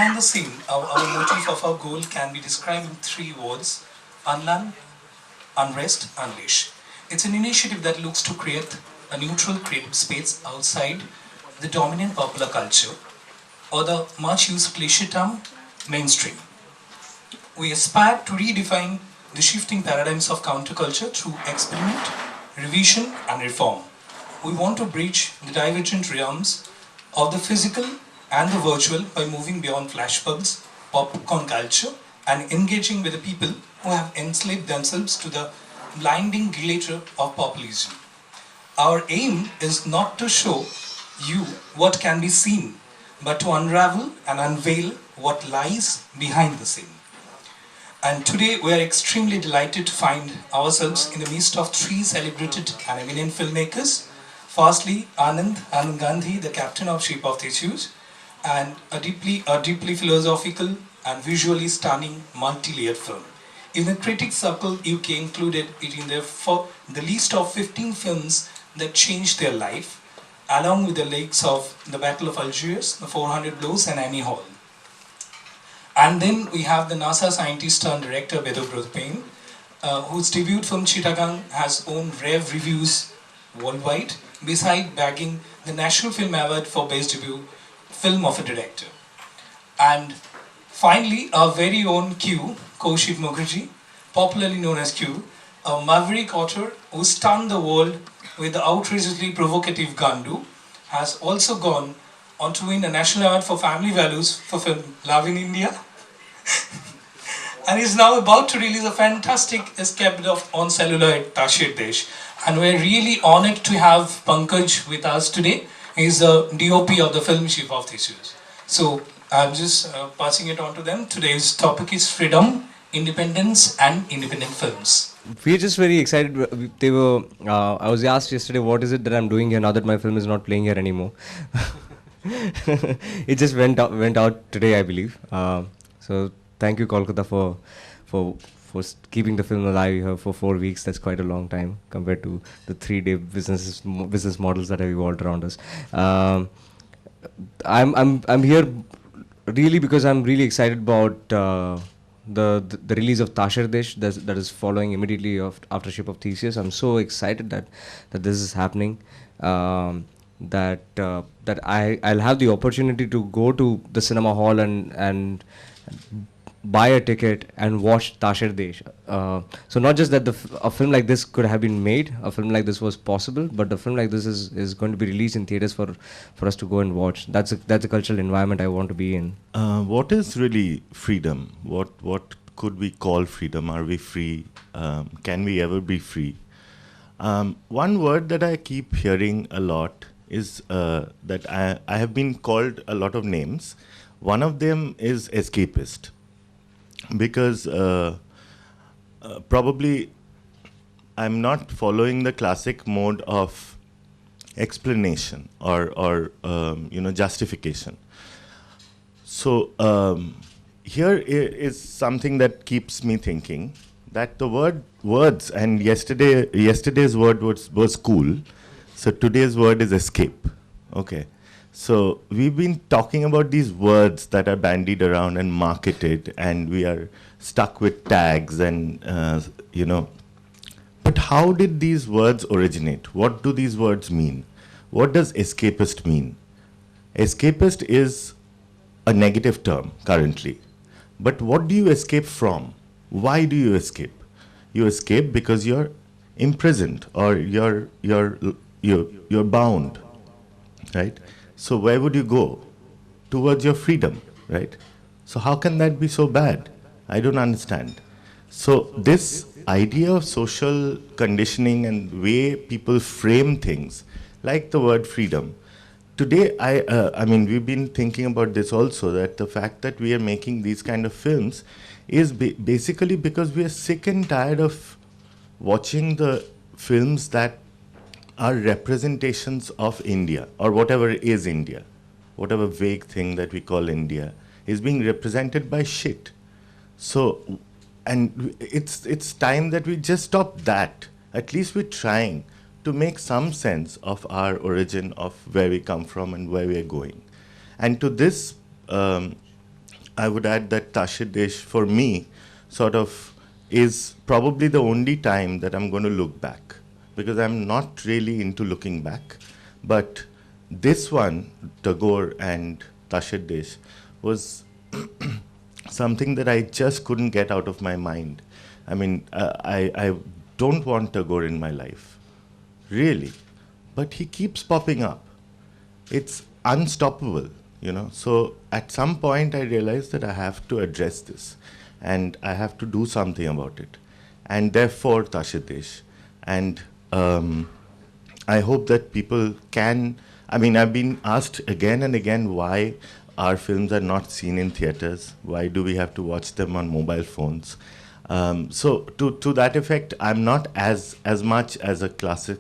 behind the scene, our motive of our goal can be described in three words: unlearn, unrest, unleash. It's an initiative that looks to create a neutral creative space outside the dominant popular culture, or the much used cliche term, mainstream. We aspire to redefine the shifting paradigms of counterculture through experiment, revision, and reform. We want to bridge the divergent realms of the physical and the virtual by moving beyond flashbulbs, popcorn culture, and engaging with the people who have enslaved themselves to the blinding glitter of populism. Our aim is not to show you what can be seen, but to unravel and unveil what lies behind the scene. And today we are extremely delighted to find ourselves in the midst of three celebrated and eminent filmmakers. Firstly, Anand Gandhi, the captain of Ship of Theseus, and a deeply philosophical and visually stunning multi-layered film. In the critics circle, UK included it in the list of 15 films that changed their life, along with the likes of The Battle of Algiers, The 400 Blows, and Annie Hall. And then we have the NASA scientist turned director Bedabrata Pain, whose debut film Chittagong has won rave reviews worldwide, beside bagging the National Film Award for Best Debut Film of a Director. And finally, our very own Q, Kaushik Mukherjee, popularly known as Q, a maverick author who stunned the world with the outrageously provocative Gandu, has also gone on to win a National Award for Family Values for film Love in India, and is now about to release a fantastic escape on celluloid Tashir Desh. And we're really honored to have Pankaj with us today. He's the DOP of the film Ship of Theseus. So I'm just passing it on to them. Today's topic is freedom, independence, and independent films. We're just very excited. They were. I was asked yesterday, "What is it that I'm doing here now that my film is not playing here anymore?" It just went out today, I believe. So thank you, Kolkata, for keeping the film alive here for 4 weeks. That's quite a long time compared to the 3-day business models that have evolved around us. I'm here really because I'm really excited about the release of Tashir Desh that is following immediately after Ship of Theseus. I'm so excited that this is happening. That I'll have the opportunity to go to the cinema hall and buy a ticket and watch Tashir Desh. So not just that a film like this could have been made, a film like this was possible, but a film like this is going to be released in theaters for us to go and watch. That's a cultural environment I want to be in. What is really freedom? What could we call freedom? Are we free? Can we ever be free? One word that I keep hearing a lot is that I have been called a lot of names. One of them is escapist, because probably I'm not following the classic mode of explanation or justification. So here is something that keeps me thinking that the words, and yesterday's word was cool, so today's word is escape. Okay. So we've been talking about these words that are bandied around and marketed, and we are stuck with tags and, But how did these words originate? What do these words mean? What does escapist mean? Escapist is a negative term currently. But what do you escape from? Why do you escape? You escape because you're imprisoned or you're bound, right? So where would you go? Towards your freedom, right? So how can that be so bad? I don't understand. So this idea of social conditioning and way people frame things, like the word freedom. Today, we've been thinking about this also, that the fact that we are making these kind of films is basically because we are sick and tired of watching the films that are representations of India, or whatever is India, whatever vague thing that we call India, is being represented by shit. So, and it's time that we just stop that. At least we're trying to make some sense of our origin, of where we come from and where we are going. And to this I would add that Tashir Desh, for me, sort of is probably the only time that I'm going to look back, because I'm not really into looking back. But this one, Tagore and Tashir Desh, was something that I just couldn't get out of my mind. I mean, I don't want Tagore in my life, really. But he keeps popping up. It's unstoppable, you know. So at some point I realized that I have to address this and I have to do something about it. And therefore Tashir Desh. And I hope that people can, I mean, I've been asked again and again why our films are not seen in theaters. Why do we have to watch them on mobile phones? So to that effect, I'm not as much as a classic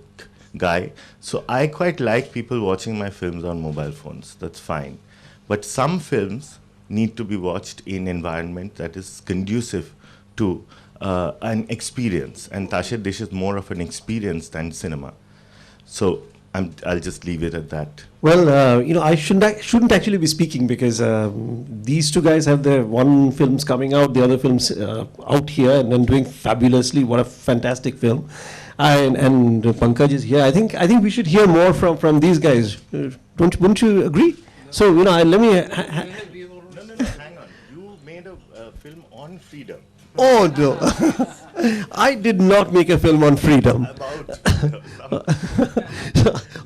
guy. So I quite like people watching my films on mobile phones. That's fine. But some films need to be watched in environment that is conducive to an experience. And Tashir Desh is more of an experience than cinema. So I'll just leave it at that. Well, you know, I shouldn't actually be speaking because these two guys have their one films coming out, the other films out here and then doing fabulously. What a fantastic film! And Pankaj is here. I think we should hear more from these guys. Wouldn't you agree? So you know, let me. No, hang on. You made a film on freedom. Oh no, I did not make a film on freedom. About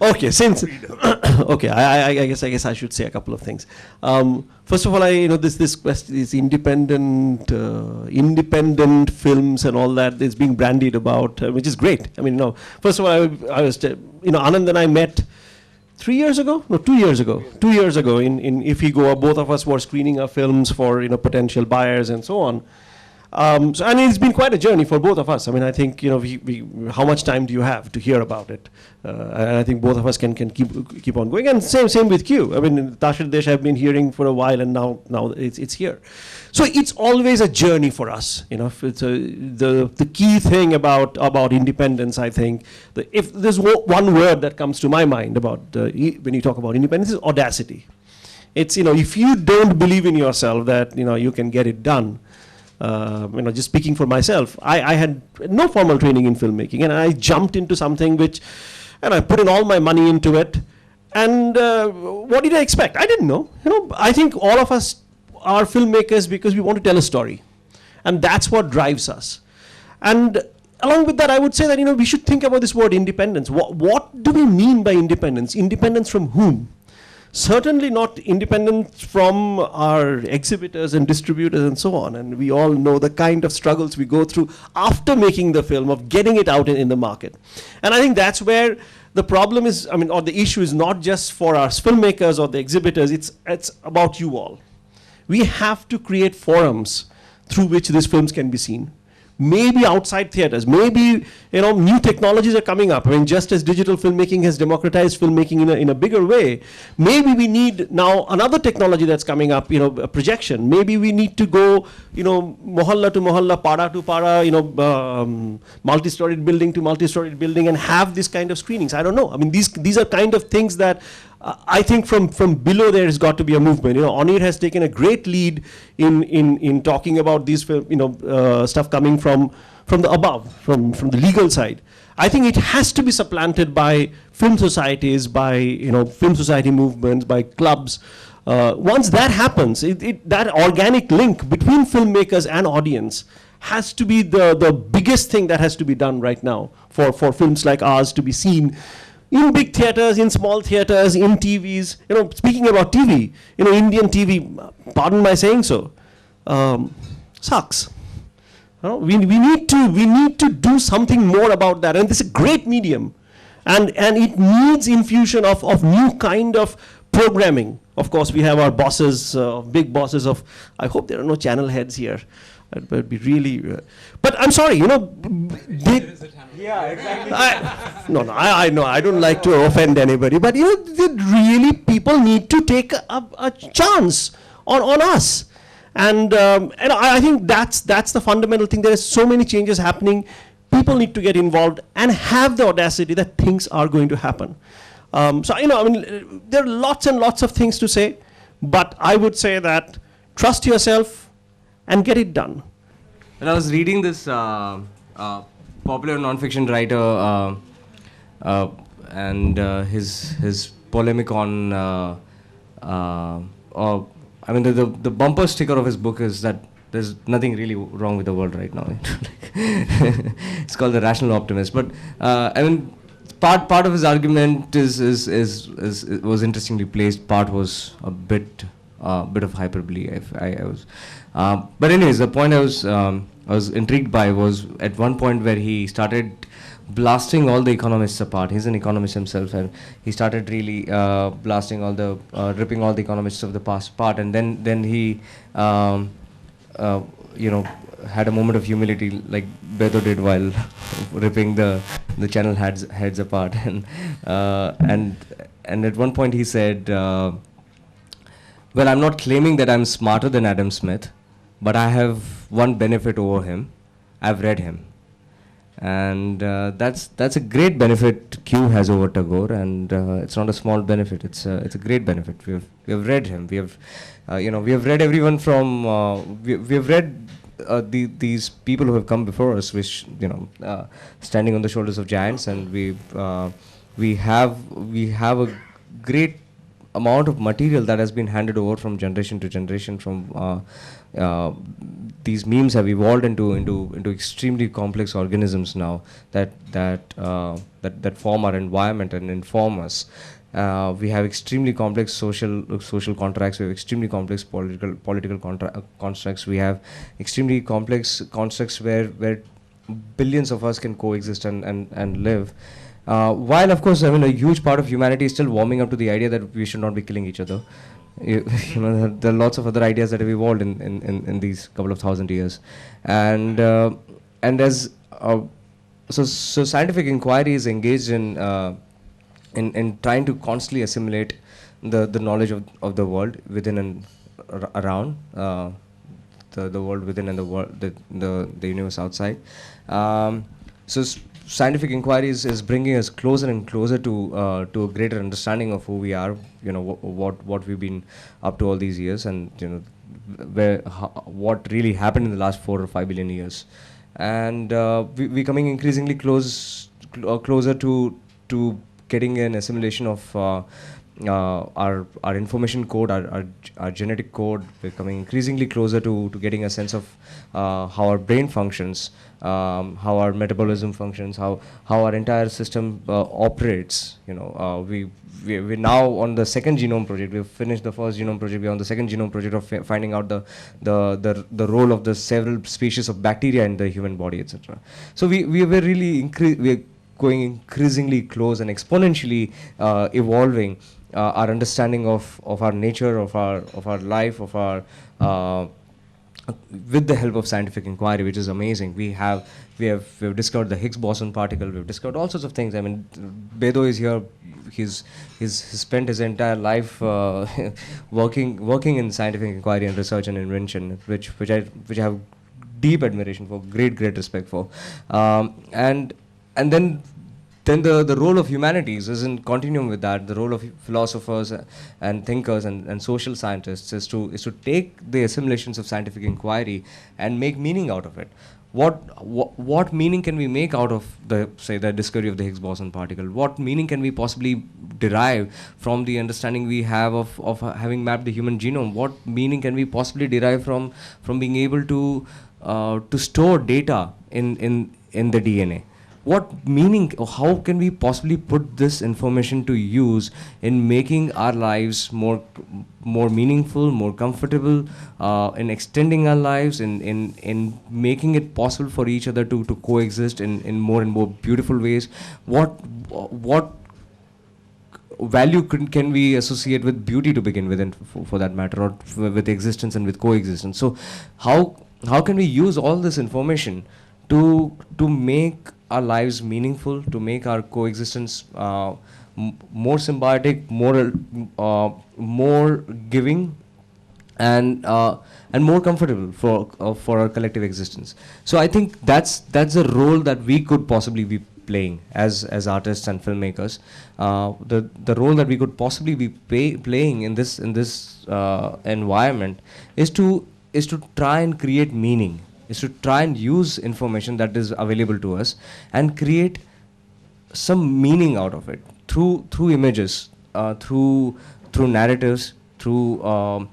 Okay, since okay, I guess I should say a couple of things. First of all, this question is independent films and all that is being bandied about, which is great. I mean, no. First of all, I was Anand and I met 3 years ago? No, 2 years ago. 2 years ago in Ifigo, both of us were screening our films for potential buyers and so on. So, and it's been quite a journey for both of us. I mean, I think we how much time do you have to hear about it? And I think both of us can keep on going. And same with Q. I mean, Tashir Desh I've been hearing for a while, and now it's here. So it's always a journey for us. It's the key thing about independence. I think if there's one word that comes to my mind about when you talk about independence, is audacity. It's if you don't believe in yourself that you can get it done. Just speaking for myself, I had no formal training in filmmaking, and I jumped into something and I put in all my money into it. And what did I expect? I didn't know. I think all of us are filmmakers because we want to tell a story, and that's what drives us. And along with that, I would say that we should think about this word independence. What do we mean by independence? Independence from whom? Certainly not independent from our exhibitors and distributors and so on. And we all know the kind of struggles we go through after making the film, of getting it out in the market. And I think that's where the problem is, or the issue is not just for our filmmakers or the exhibitors, it's about you all. We have to create forums through which these films can be seen. Maybe outside theaters, maybe new technologies are coming up. I mean, just as digital filmmaking has democratized filmmaking in a bigger way, maybe we need now another technology that's coming up. A projection. Maybe we need to go, mohalla to mohalla, para to para, multi-storied building to multi-storied building, and have this kind of screenings. I don't know. I mean, these are kind of things that I think from below there has got to be a movement. Onir has taken a great lead in talking about these stuff coming from the above, from the legal side. I think it has to be supplanted by film societies, by film society movements, by clubs. Once that happens, that organic link between filmmakers and audience has to be the biggest thing that has to be done right now for films like ours to be seen in big theaters, in small theaters, in TVs. Speaking about TV, Indian TV, pardon my saying so, sucks. We need to do something more about that. And this is a great medium, and it needs infusion of new kind of programming. Of course, we have our bosses, big bosses of. I hope there are no channel heads here. That would be really. But I'm sorry, yeah, exactly. I know. I don't like to offend anybody, but really, people need to take a chance on us, and I think that's the fundamental thing. There are so many changes happening. People need to get involved and have the audacity that things are going to happen. There are lots and lots of things to say, but I would say that trust yourself, and get it done. When I was reading this popular non-fiction writer and his polemic on, I mean, the bumper sticker of his book is that there's nothing really wrong with the world right now. It's called The Rational Optimist. But I mean, part of his argument was interestingly placed. Part was a bit of hyperbole. I was, but anyways, the point I was intrigued by was at one point where he started blasting all the economists apart. He's an economist himself, and he started really blasting all the ripping all the economists of the past apart, and then he had a moment of humility like Beto did while ripping the channel heads apart, and at one point he said, well, I'm not claiming that I'm smarter than Adam Smith, but I have one benefit over him. I've read him. And that's a great benefit Q has over Tagore, and it's not a small benefit. It's a great benefit. We have read him. We have we have read everyone from we have read these people who have come before us, which standing on the shoulders of giants, and we have a great amount of material that has been handed over from generation to generation. From these memes have evolved into extremely complex organisms now that form our environment and inform us. We have extremely complex social contracts. We have extremely complex political constructs. We have extremely complex constructs where billions of us can coexist and live. While of course, I mean, a huge part of humanity is still warming up to the idea that we should not be killing each other. There are lots of other ideas that have evolved in these couple of thousand years, and as so scientific inquiry is engaged in trying to constantly assimilate the knowledge of the world within and around the world within and the world the universe outside. Scientific inquiry is bringing us closer and closer to a greater understanding of who we are, what we've been up to all these years, and what really happened in the last 4 or 5 billion years, and we're coming increasingly closer to getting an assimilation of our information code, our genetic code. We're coming increasingly closer to getting a sense of how our brain functions, how our metabolism functions, how our entire system operates. We're now on the second genome project. We've finished the first genome project. We're on the second genome project of finding out the role of the several species of bacteria in the human body, etc. So we were really we're going increasingly close and exponentially evolving our understanding of our nature, of our life, of our with the help of scientific inquiry, which is amazing. We've discovered the Higgs boson particle. We've discovered all sorts of things. I mean, Bedo is here. He's spent his entire life working in scientific inquiry and research and invention, which I have deep admiration for, great respect for, and then the role of humanities is in continuum with that. The role of philosophers and thinkers and social scientists is to take the assimilations of scientific inquiry and make meaning out of it. What meaning can we make out of the discovery of the Higgs boson particle? What meaning can we possibly derive from the understanding we have of having mapped the human genome? What meaning can we possibly derive from being able to store data in the DNA? What meaning, or how can we possibly put this information to use in making our lives more meaningful, more comfortable, in extending our lives, in making it possible for each other to coexist in more and more beautiful ways? What value can we associate with beauty to begin with, and for that matter, or with existence and with coexistence? So how can we use all this information to make our lives meaningful, to make our coexistence more symbiotic, more giving, and more comfortable for our collective existence? So I think that's a role that we could possibly be playing as artists and filmmakers. The role that we could possibly be playing in this environment is to try and create meaning, is to try and use information that is available to us and create some meaning out of it through images, through narratives, through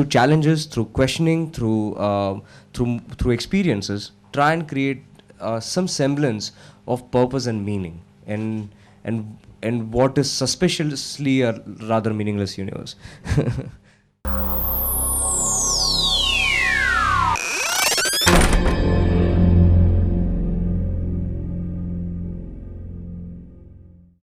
challenges, through questioning, through experiences. Try and create some semblance of purpose and meaning, and what is suspiciously a rather meaningless universe.